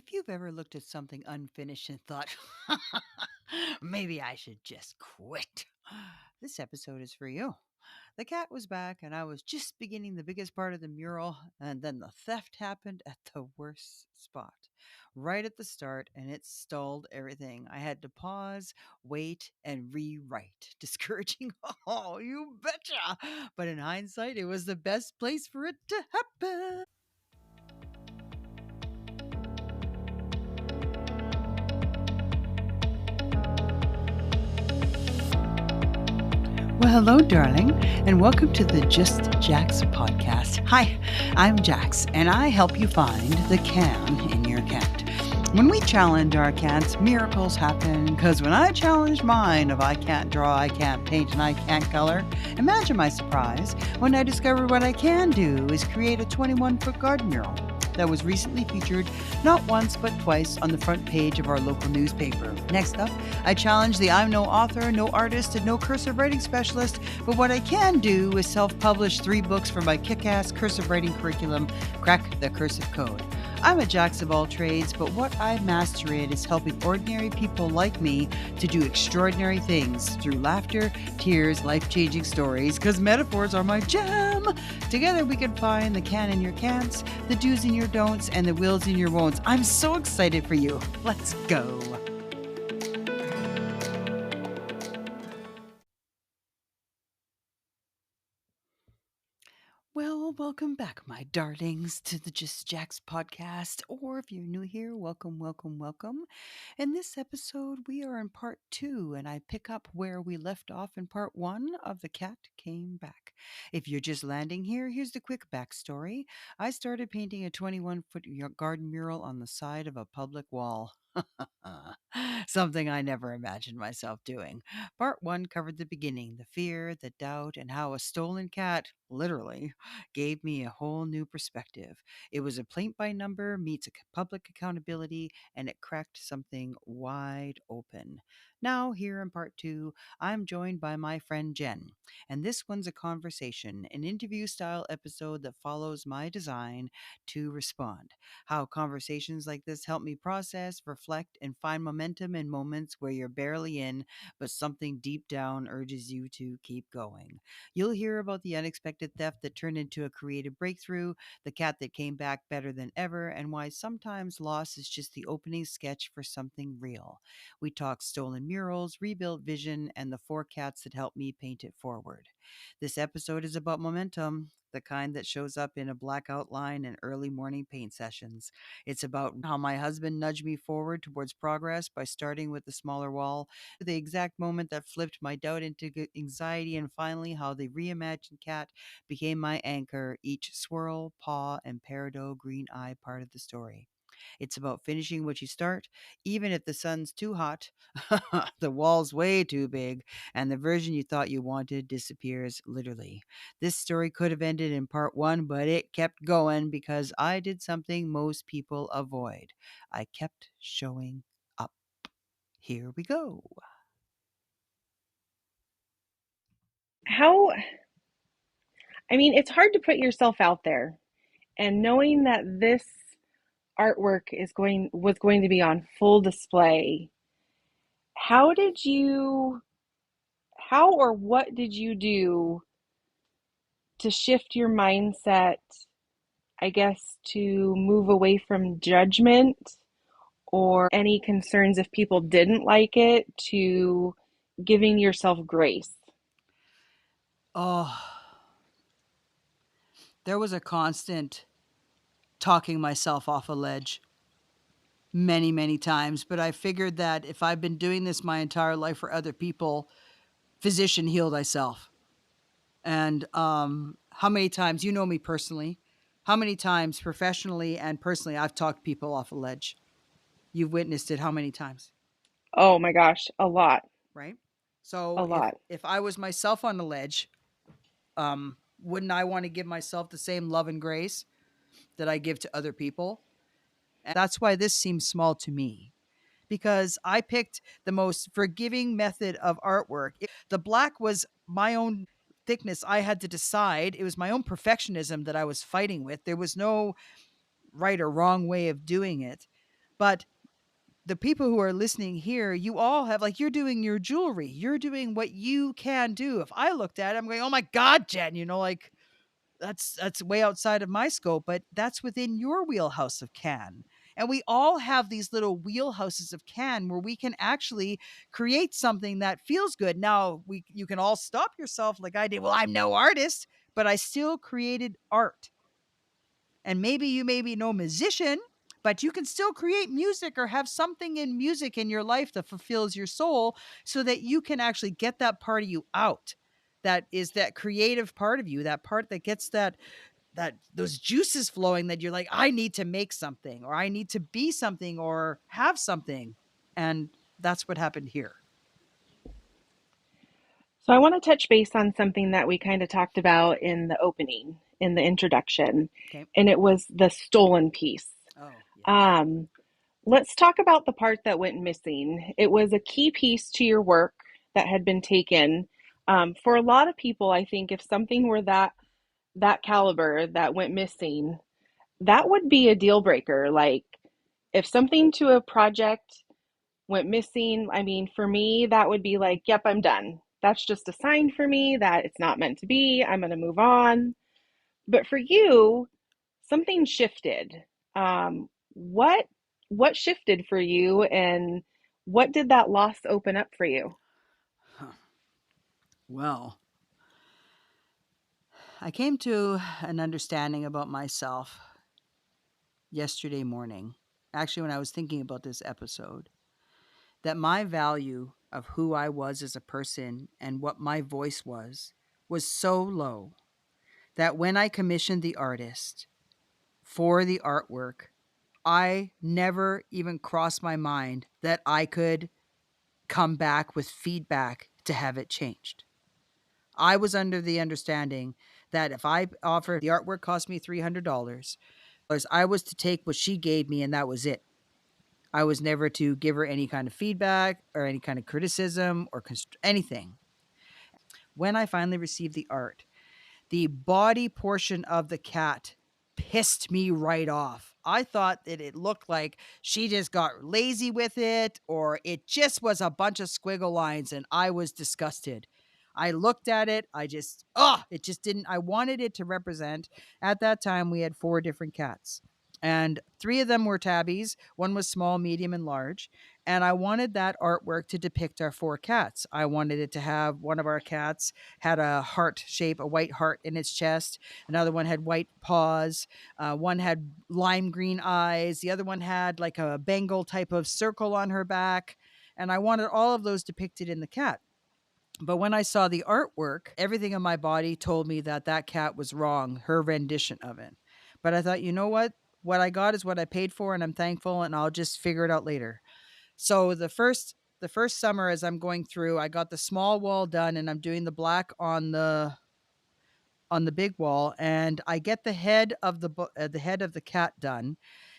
If you've ever looked at something unfinished and thought, maybe I should just quit, this episode is for you. The cat was back, and I was just beginning the biggest part of the mural, and then the theft happened at the worst spot. Right at the start, and it stalled everything. I had to pause, wait, and rewrite. Discouraging? Oh, you betcha! But in hindsight, it was the best place for it to happen. Well, hello, darling, and welcome to the Just Jax podcast. Hi, I'm Jax, and I help you find the can in your cat. When we challenge our cats, miracles happen, because when I challenged mine of I can't draw, I can't paint, and I can't color, imagine my surprise when I discovered what I can do is create a 21-foot garden mural that was recently featured not once but twice on the front page of our local newspaper. Next up, I challenge the I'm no author, no artist, and no cursive writing specialist, but what I can do is self-publish 3 books for my kick-ass cursive writing curriculum, Crack the Cursive Code. I'm a jack of all trades, but what I master in is helping ordinary people like me to do extraordinary things through laughter, tears, life-changing stories, because metaphors are my jam. Together we can find the can in your can'ts, the do's in your don'ts, and the wills in your won'ts. I'm so excited for you. Let's go. Well, welcome back, my darlings, to the Just Jax podcast. Or if you're new here, welcome, welcome, welcome. In this episode, we are in part 2, and I pick up where we left off in part 1 of The Cat Came Back. If you're just landing here, here's the quick backstory. I started painting a 21-foot garden mural on the side of a public wall. Something I never imagined myself doing. Part 1 covered the beginning, the fear, the doubt, and how a stolen cat, literally, gave me a whole new perspective. It was a paint by number meets public accountability, and it cracked something wide open. Now, here in part 2, I'm joined by my friend Jen, and this one's a conversation, an interview style episode that follows my design to respond. How conversations like this help me process, reflect, and find momentum in moments where you're barely in, but something deep down urges you to keep going. You'll hear about the unexpected theft that turned into a creative breakthrough, the cat that came back better than ever, and why sometimes loss is just the opening sketch for something real. We talk stolen murals, rebuilt vision, and the 4 cats that helped me paint it forward. This episode is about momentum, the kind that shows up in a black outline and early morning paint sessions. It's about how my husband nudged me forward towards progress by starting with the smaller wall, the exact moment that flipped my doubt into anxiety, and finally how the reimagined cat became my anchor, each swirl, paw, and peridot green eye part of the story. It's about finishing what you start, even if the sun's too hot, the wall's way too big, and the version you thought you wanted disappears literally. This story could have ended in part 1, but it kept going because I did something most people avoid. I kept showing up. Here we go. How, it's hard to put yourself out there and knowing that this artwork was going to be on full display. How did you how or what did you do to shift your mindset, I guess, to move away from judgment or any concerns if people didn't like it to giving yourself grace? Oh, there was a constant talking myself off a ledge many, many times. But I figured that if I've been doing this my entire life for other people, physician heal thyself. And how many times, you know me personally, how many times professionally and personally I've talked people off a ledge. You've witnessed it how many times, Oh my gosh, a lot, right? a So if lot. if I was myself on the ledge, wouldn't I want to give myself the same love and grace that I give to other people? And that's why this seems small to me, because I picked the most forgiving method of artwork. The black was my own thickness. I had to decide. It was my own perfectionism that I was fighting with. There was no right or wrong way of doing it. But the people who are listening here, you all have, like, you're doing your jewelry. You're doing what you can do. If I looked at it, I'm going, "Oh my god, Jen," like that's way outside of my scope, but that's within your wheelhouse of can. And we all have these little wheelhouses of can where we can actually create something that feels good. Now, we you can all stop yourself like I did. Well, I'm no artist, but I still created art. And maybe you may be no musician, but you can still create music or have something in music in your life that fulfills your soul so that you can actually get that part of you out. That is that creative part of you, that part that gets that those juices flowing that you're like, I need to make something or I need to be something or have something. And that's what happened here. So I want to touch base on something that we kind of talked about in the opening, in the introduction, Okay. and it was the stolen piece. Oh, yes. Um, let's talk about the part that went missing. It was a key piece to your work that had been taken. For a lot of people, I think if something were that caliber that went missing, that would be a deal breaker. Like if something to a project went missing, I mean, for me, that would be like, yep, I'm done. That's just a sign for me that it's not meant to be. I'm going to move on. But for you, something shifted. What shifted for you, and what did that loss open up for you? Huh. Well, I came to an understanding about myself yesterday morning. Actually, when I was thinking about this episode, that my value of who I was as a person and what my voice was so low that when I commissioned the artist for the artwork, I never even crossed my mind that I could come back with feedback to have it changed. I was under the understanding that if I offered the artwork cost me $300, I was to take what she gave me and that was it. I was never to give her any kind of feedback or any kind of criticism or anything. When I finally received the art, the body portion of the cat pissed me right off. I thought that it looked like she just got lazy with it, or it just was a bunch of squiggle lines, and I was disgusted. I looked at it. It just didn't. I wanted it to represent. At that time, we had four different cats, and three of them were tabbies. One was small, medium, and large. And I wanted that artwork to depict our four cats. I wanted it to have one of our cats had a heart shape, a white heart in its chest. Another one had white paws. One had lime green eyes. The other one had like a Bengal type of circle on her back. And I wanted all of those depicted in the cat. But when I saw the artwork, everything in my body told me that that cat was wrong, her rendition of it. But I thought, you know what? What I got is what I paid for, and I'm thankful, and I'll just figure it out later. So the first summer as I'm going through, I got the small wall done and I'm doing the black on the big wall, and I get the head of the cat done,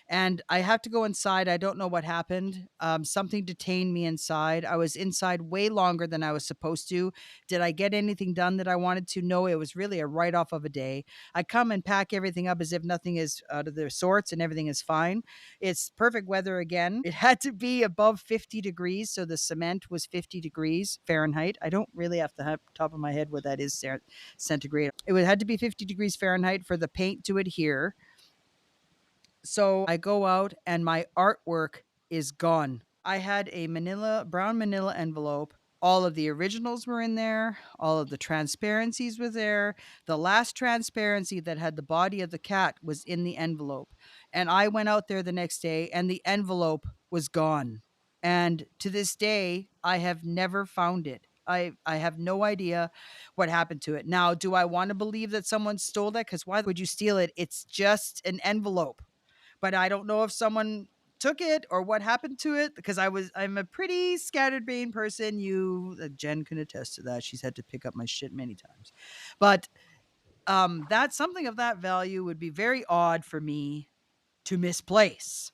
and I have to go inside. I don't know what happened. Something detained me inside. I was inside way longer than I was supposed to. Did I get anything done that I wanted to? No, it was really a write off of a day. I come and pack everything up as if nothing is out of their sorts and everything is fine. It's perfect weather again. It had to be above 50 degrees, so the cement was 50 degrees Fahrenheit. I don't really have the top of my head what that is centigrade. It would had to be 50 degrees Fahrenheit for the paint to adhere. So I go out and my artwork is gone. I had a brown manila envelope. All of the originals were in there. All of the transparencies were there. The last transparency that had the body of the cat was in the envelope. And I went out there the next day and the envelope was gone. And to this day, I have never found it. I have no idea what happened to it. Now, do I want to believe that someone stole that? Because why would you steal it? It's just an envelope. But I don't know if someone took it or what happened to it because I'm a pretty scattered brain person. Jen can attest to that. She's had to pick up my shit many times. But that something of that value would be very odd for me to misplace.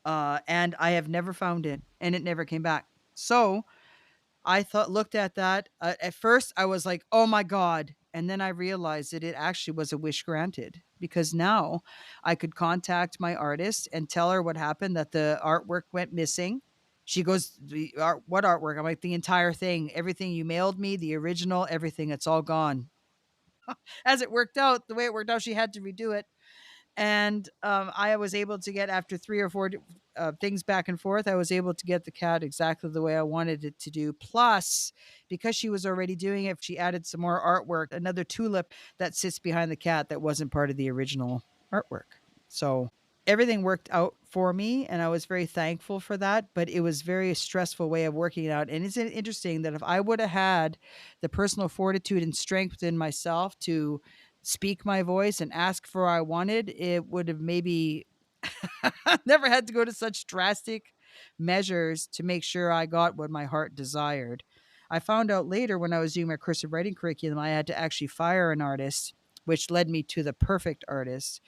And I have never found it and it never came back. So I looked at that. At first, I was like, oh my God. And then I realized that it actually was a wish granted because now I could contact my artist and tell her what happened, that the artwork went missing. She goes, what artwork? I'm like, the entire thing, everything you mailed me, the original, everything, it's all gone. As it worked out, the way it worked out, she had to redo it. And I was able to get, after three or four things back and forth, I was able to get the cat exactly the way I wanted it to do. Plus, because she was already doing it, she added some more artwork, another tulip that sits behind the cat that wasn't part of the original artwork. So everything worked out for me, and I was very thankful for that. But it was very stressful way of working it out. And isn't it interesting that if I would have had the personal fortitude and strength within myself to speak my voice and ask for what I wanted, it would have maybe never had to go to such drastic measures to make sure I got what my heart desired. I found out later when I was doing my cursive writing curriculum, I had to actually fire an artist, which led me to the perfect artist.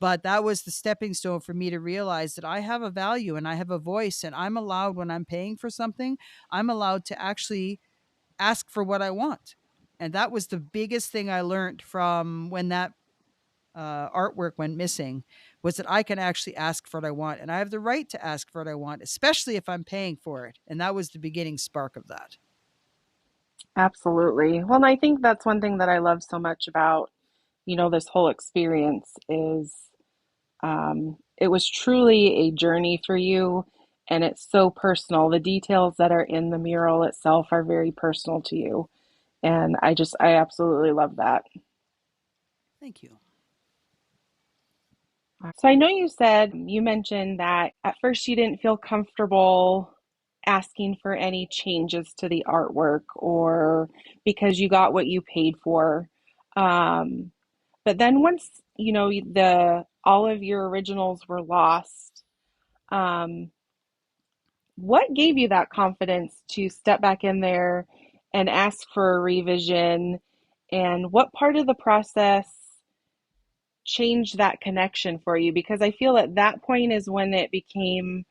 But that was the stepping stone for me to realize that I have a value and I have a voice, and I'm allowed, when I'm paying for something, I'm allowed to actually ask for what I want. And that was the biggest thing I learned from when that artwork went missing, was that I can actually ask for what I want, and I have the right to ask for what I want, especially if I'm paying for it. And that was the beginning spark of that. Absolutely. Well, and I think that's one thing that I love so much about, this whole experience is it was truly a journey for you, and it's so personal. The details that are in the mural itself are very personal to you. And I absolutely love that. Thank you. So I know you mentioned that at first you didn't feel comfortable asking for any changes to the artwork or because you got what you paid for. Um, but then once, the all of your originals were lost, um, what gave you that confidence to step back in there and ask for a revision? And what part of the process changed that connection for you? Because I feel at that point is when it became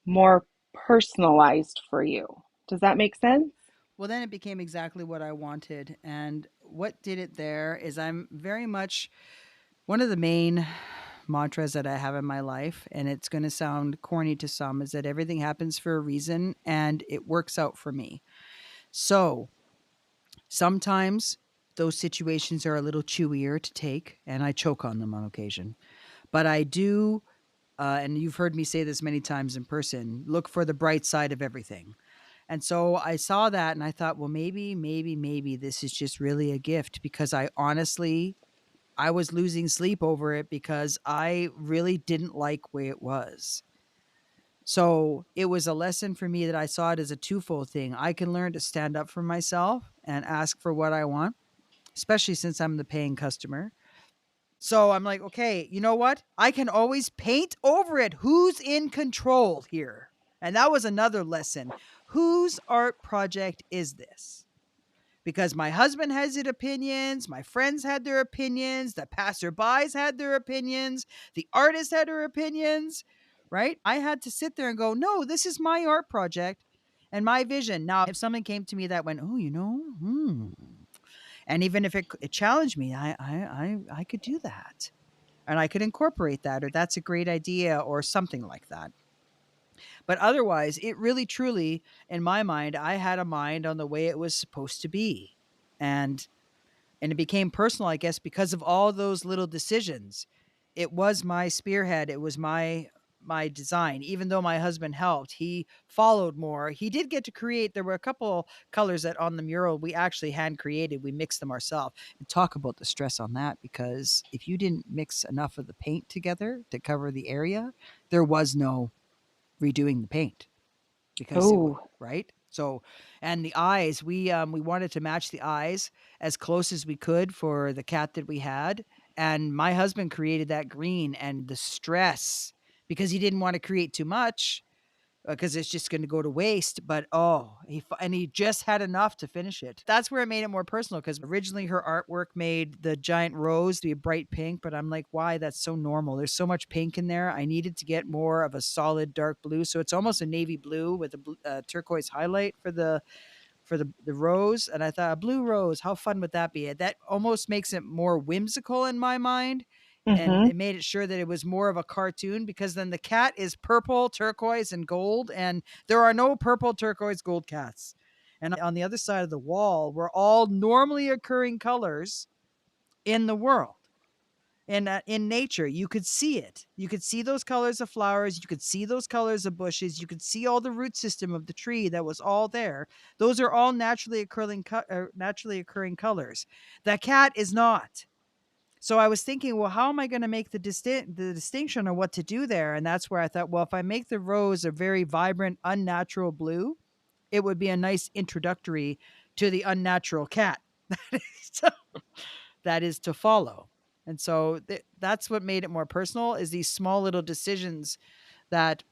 more personalized for you. Does that make sense? Well, then it became exactly what I wanted. And what did it there is, I'm very much one of the main mantras that I have in my life, and it's going to sound corny to some, is that everything happens for a reason and it works out for me. So sometimes those situations are a little chewier to take, and I choke on them on occasion. But I do, and you've heard me say this many times in person, look for the bright side of everything. And so I saw that and I thought, well, maybe this is just really a gift, because I honestly, I was losing sleep over it because I really didn't like where it was. So it was a lesson for me that I saw it as a twofold thing. I can learn to stand up for myself and ask for what I want, especially since I'm the paying customer. So I'm like, okay, you know what? I can always paint over it. Who's in control here? And that was another lesson. Whose art project is this? Because my husband has his opinions, my friends had their opinions, the passerbys had their opinions, the artist had her opinions, right? I had to sit there and go, no, this is my art project and my vision. Now, if something came to me that went, oh, and even if it challenged me, I could do that, and I could incorporate that, or that's a great idea, or something like that. But otherwise, it really truly, in my mind, I had a mind on the way it was supposed to be. And it became personal, I guess, because of all those little decisions. It was my spearhead. It was my design. Even though my husband helped, he followed more. He did get to create. There were a couple colors that on the mural we actually hand created. We mixed them ourselves. And talk about the stress on that, because if you didn't mix enough of the paint together to cover the area, there was no redoing the paint, because it was Oh, right. So, and the eyes, we wanted to match the eyes as close as we could for the cat that we had, and my husband created that green, and the stress, because he didn't want to create too much, because it's just going to go to waste. But oh, and he just had enough to finish it. That's where it made it more personal, because originally her artwork made the giant rose to be a bright pink, but I'm like, why? That's so normal. There's so much pink in there. I needed to get more of a solid dark blue, so it's almost a navy blue with a turquoise highlight for for the rose, and I thought a blue rose, how fun would that be? That almost makes it more whimsical in my mind, and Mm-hmm. it made it sure that it was more of a cartoon because then the cat is purple, turquoise, and gold, and there are no purple, turquoise, gold cats. And on the other side of the wall were all normally occurring colors in the world. And in nature, you could see it. You could see those colors of flowers. You could see those colors of bushes. You could see all the root system of the tree that was all there. Those are all naturally occurring colors. The cat is not. So I was thinking, well, how am I going to make the distinction on what to do there? And that's where I thought, well, if I make the rose a very vibrant, unnatural blue, it would be a nice introductory to the unnatural cat. So that is to follow. And so that's what made it more personal is these small little decisions that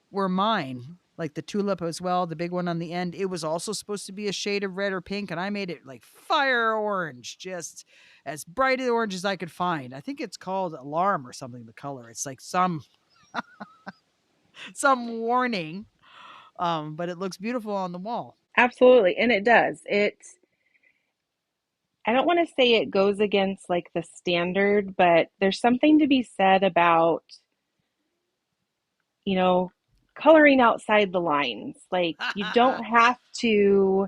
were mine. Like the tulip as well, the big one on the end, it was also supposed to be a shade of red or pink, and I made it like fire orange, just as bright as orange as I could find. I think it's called alarm or something. The color, it's like some warning, but it looks beautiful on the wall. Absolutely. And it does. I don't want to say it goes against like the standard, but there's something to be said about, you know, coloring outside the lines. Like you don't have to,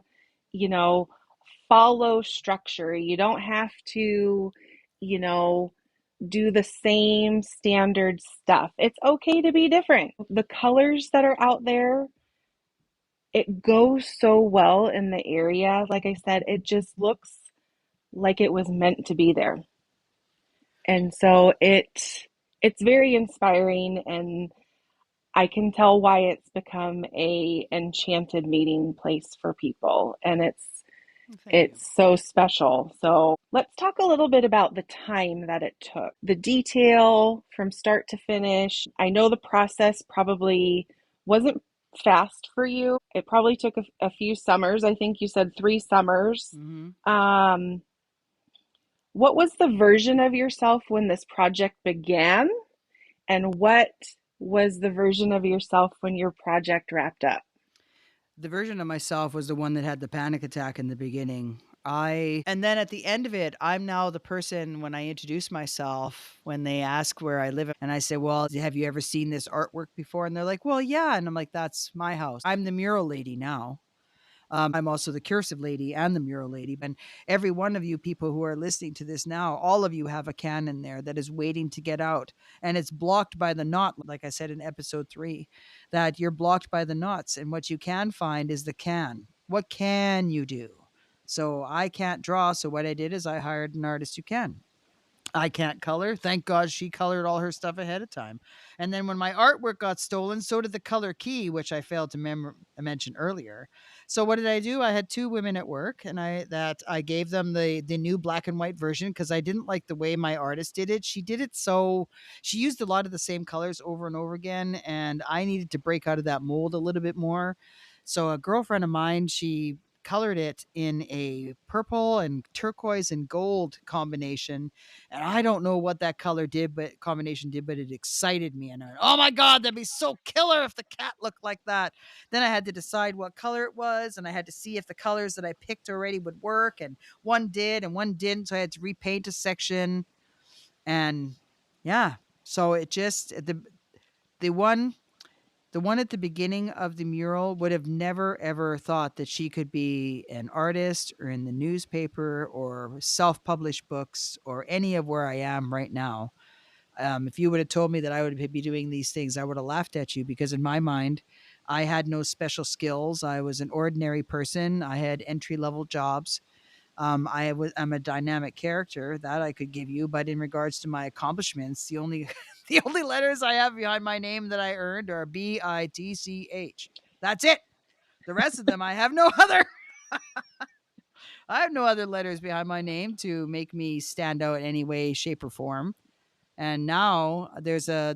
you know, follow structure. You don't have to, you know, do the same standard stuff. It's okay to be different. The colors that are out there, it goes so well in the area. Like I said, it just looks like it was meant to be there. And so it's very inspiring, and I can tell why it's become a enchanted meeting place for people, and Thank you. it's so special. So let's talk a little bit about the time that it took, the detail from start to finish. I know the process probably wasn't fast for you. It probably took a few summers. I think you said 3 summers. Mm-hmm. Um, what was the version of yourself when this project began? And what was the version of yourself when your project wrapped up? The version of myself was the one that had the panic attack in the beginning. And then at the end of it, I'm now the person when I introduce myself, when they ask where I live, and I say, well, have you ever seen this artwork before? And they're like, well, yeah. And I'm like, that's my house. I'm the mural lady now. I'm also the cursive lady and the mural lady. And every one of you people who are listening to this now, all of you have a can in there that is waiting to get out. And it's blocked by the knot, like I said in episode 3, that you're blocked by the knots. And what you can find is the can. What can you do? So I can't draw. So what I did is I hired an artist who can. I can't color. Thank God she colored all her stuff ahead of time. And then when my artwork got stolen, so did the color key, which I failed to mention earlier. So what did I do? I had 2 women at work, and I gave them the new black and white version because I didn't like the way my artist did it. She did it so she used a lot of the same colors over and over again, and I needed to break out of that mold a little bit more. So a girlfriend of mine, she colored it in a purple and turquoise and gold combination, and I don't know what that color did, but combination did, but it excited me. And I went, oh my God, that'd be so killer if the cat looked like that. Then I had to decide what color it was, and I had to see if the colors that I picked already would work. And one did, and one didn't. So I had to repaint a section. And yeah, so it just the one the one at the beginning of the mural would have never ever thought that she could be an artist or in the newspaper or self-published books or any of where I am right now. If you would have told me that I would be doing these things, I would have laughed at you because in my mind, I had no special skills. I was an ordinary person. I had entry level jobs. I'm a dynamic character that I could give you, but in regards to my accomplishments, the only the only letters I have behind my name that I earned are BITCH. That's it. The rest of them I have no other I have no other letters behind my name to make me stand out in any way, shape, or form. And now there's a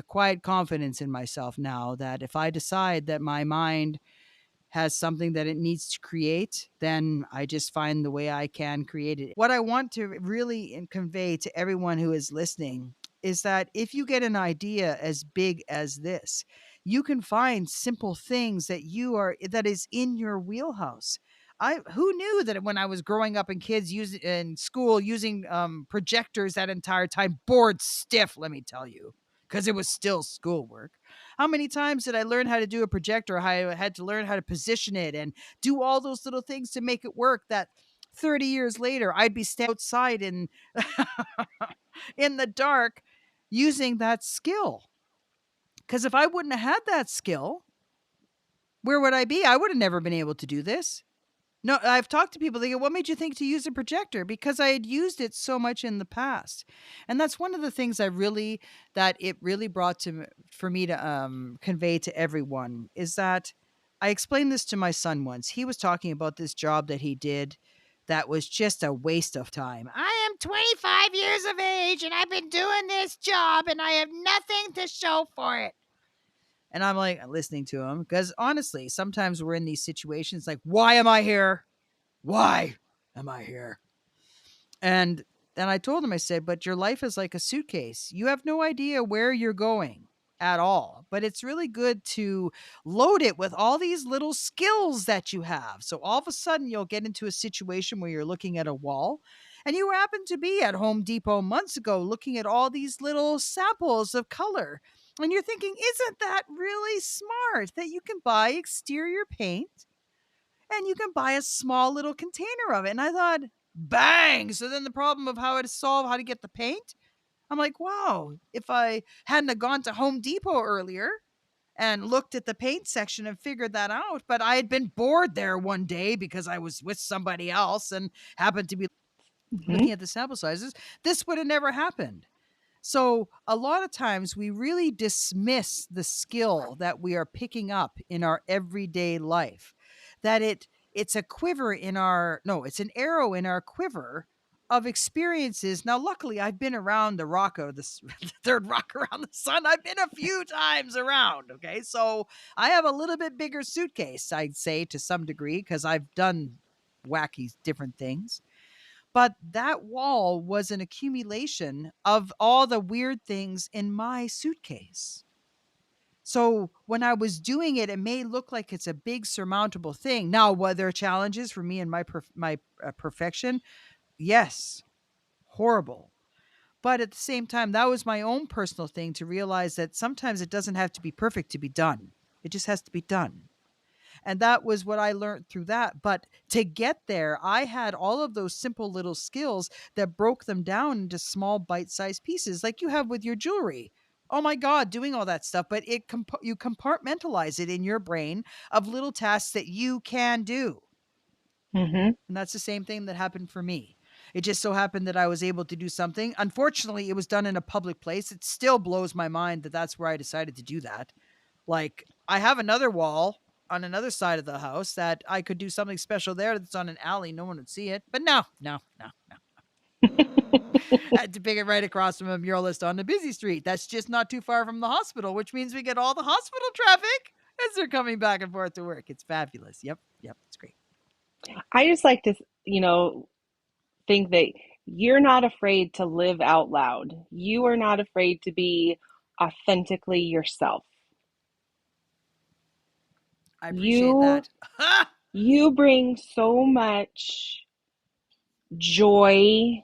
quiet confidence in myself now that if I decide that my mind has something that it needs to create, then I just find the way I can create it. What I want to really convey to everyone who is listening is that if you get an idea as big as this, you can find simple things that is in your wheelhouse. I Who knew that when I was growing up and kids using in school using projectors that entire time, bored stiff, let me tell you, because it was still schoolwork. How many times did I learn how to do a projector? How I had to learn how to position it and do all those little things to make it work. That 30 years later, I'd be standing outside in in the dark using that skill. Because if I wouldn't have had that skill, where would I be? I would have never been able to do this. No, I've talked to people. They go, "What made you think to use a projector?" Because I had used it so much in the past, and that's one of the things that it really brought to for me to convey to everyone is that I explained this to my son once. He was talking about this job that he did that was just a waste of time. I am 25 years of age and I've been doing this job and I have nothing to show for it. And I'm like listening to him because honestly, sometimes we're in these situations like, why am I here? Why am I here? And then I told him, I said, but your life is like a suitcase. You have no idea where you're going at all. But it's really good to load it with all these little skills that you have. So all of a sudden, you'll get into a situation where you're looking at a wall. And you happen to be at Home Depot months ago looking at all these little samples of color. And you're thinking, isn't that really smart that you can buy exterior paint and you can buy a small little container of it? And I thought, bang. So then the problem of how to solve how to get the paint, I'm like, wow, if I hadn't have gone to Home Depot earlier and looked at the paint section and figured that out, but I had been bored there one day because I was with somebody else and happened to be Mm-hmm. looking at the sample sizes, this would have never happened. So, a lot of times we really dismiss the skill that we are picking up in our everyday life. That it's a quiver in our no, it's an arrow in our quiver of experiences. Now, luckily, I've been around the rock of this the third rock around the sun. I've been a few times around. Okay, so I have a little bit bigger suitcase, I'd say, to some degree, because I've done wacky different things. But that wall was an accumulation of all the weird things in my suitcase. So when I was doing it, it may look like it's a big surmountable thing. Now, were there challenges for me and my perfection? Yes, horrible. But at the same time, that was my own personal thing to realize that sometimes it doesn't have to be perfect to be done. It just has to be done. And that was what I learned through that. But to get there, I had all of those simple little skills that broke them down into small bite-sized pieces like you have with your jewelry. Oh my god, doing all that stuff, but you compartmentalize it in your brain of little tasks that you can do. Mm-hmm. And that's the same thing that happened for me. It just so happened that I was able to do something. Unfortunately, it was done in a public place. It still blows my mind that that's where I decided to do that. Like, I have another wall on another side of the house that I could do something special there that's on an alley. No one would see it. But no, no, no, no. I had to pick it right across from a muralist on a busy street. That's just not too far from the hospital, which means we get all the hospital traffic as they're coming back and forth to work. It's fabulous. Yep, yep, it's great. I just like to, think that you're not afraid to live out loud. You are not afraid to be authentically yourself. I appreciate You that. you bring so much joy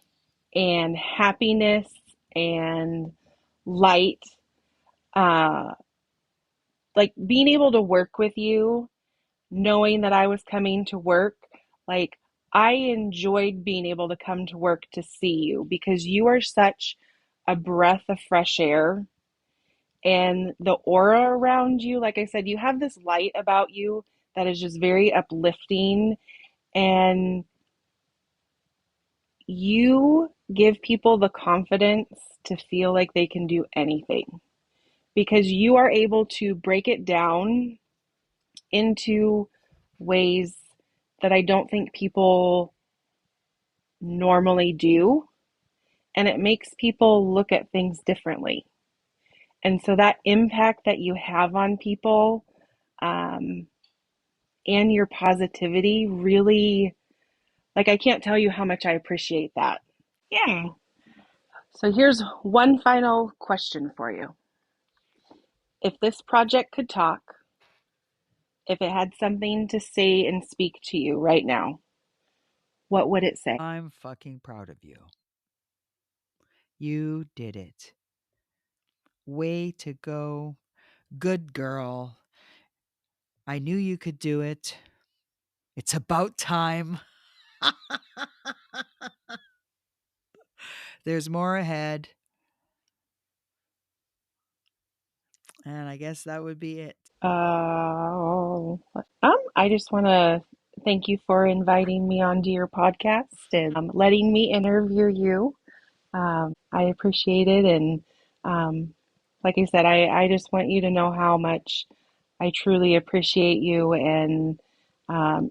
and happiness and light. Uh, like being able to work with you, knowing that I was coming to work, like I enjoyed being able to come to work to see you because you are such a breath of fresh air and the aura around you. Like I said, you have this light about you that is just very uplifting, and you give people the confidence to feel like they can do anything because you are able to break it down into ways that I don't think people normally do. And it makes people look at things differently. And so that impact that you have on people, um, and your positivity really, like, I can't tell you how much I appreciate that. Yeah. So here's one final question for you. If this project could talk, if it had something to say and speak to you right now, what would it say? I'm fucking proud of you. You did it. Way to go. Good girl. I knew you could do it. It's about time. There's more ahead. And I guess that would be it. I just want to thank you for inviting me onto your podcast and letting me interview you. I appreciate it. And um, like I said, I just want you to know how much I truly appreciate you. And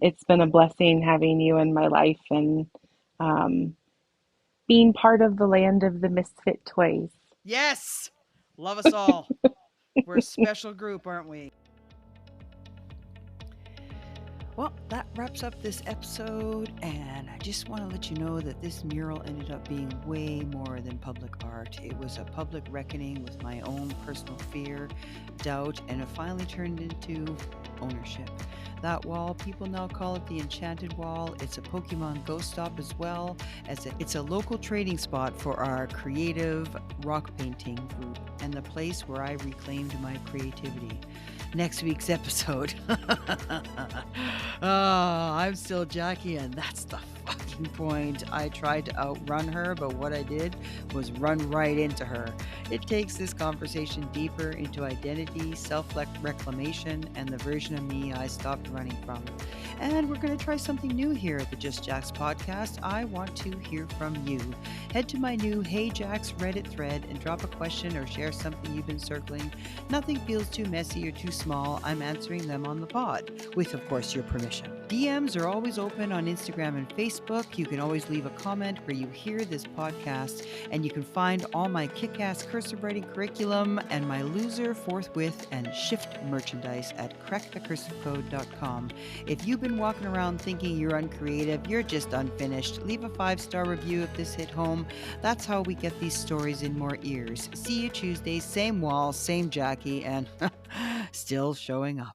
it's been a blessing having you in my life and um, being part of the land of the misfit toys. Yes. Love us all. We're a special group, aren't we? Well, that wraps up this episode, and I just want to let you know that this mural ended up being way more than public art. It was a public reckoning with my own personal fear, doubt, and it finally turned into ownership. That wall, people now call it the Enchanted Wall. It's a Pokemon ghost stop as well as it's a local trading spot for our creative rock painting group and the place where I reclaimed my creativity. Next week's episode. I'm still Jackie, and that's the fucking point. I tried to outrun her, but what I did was run right into her. It takes this conversation deeper into identity, self-reclamation, and the version of me I stopped running from. And we're going to try something new here at the Just Jax podcast. I want to hear from you. Head to my new Hey Jax Reddit thread and drop a question or share something you've been circling. Nothing feels too messy or too small. I'm answering them on the pod, with, of course, your permission. DMs are always open on Instagram and Facebook. You can always leave a comment where you hear this podcast, and you can find all my kick-ass cursive writing curriculum and my loser, forthwith, and shift merchandise at crackthecursiveCode.com. If you've been walking around thinking you're uncreative, you're just unfinished, leave a 5-star review if this hit home. That's how we get these stories in more ears. See you Tuesday, same wall, same Jackie, and still showing up.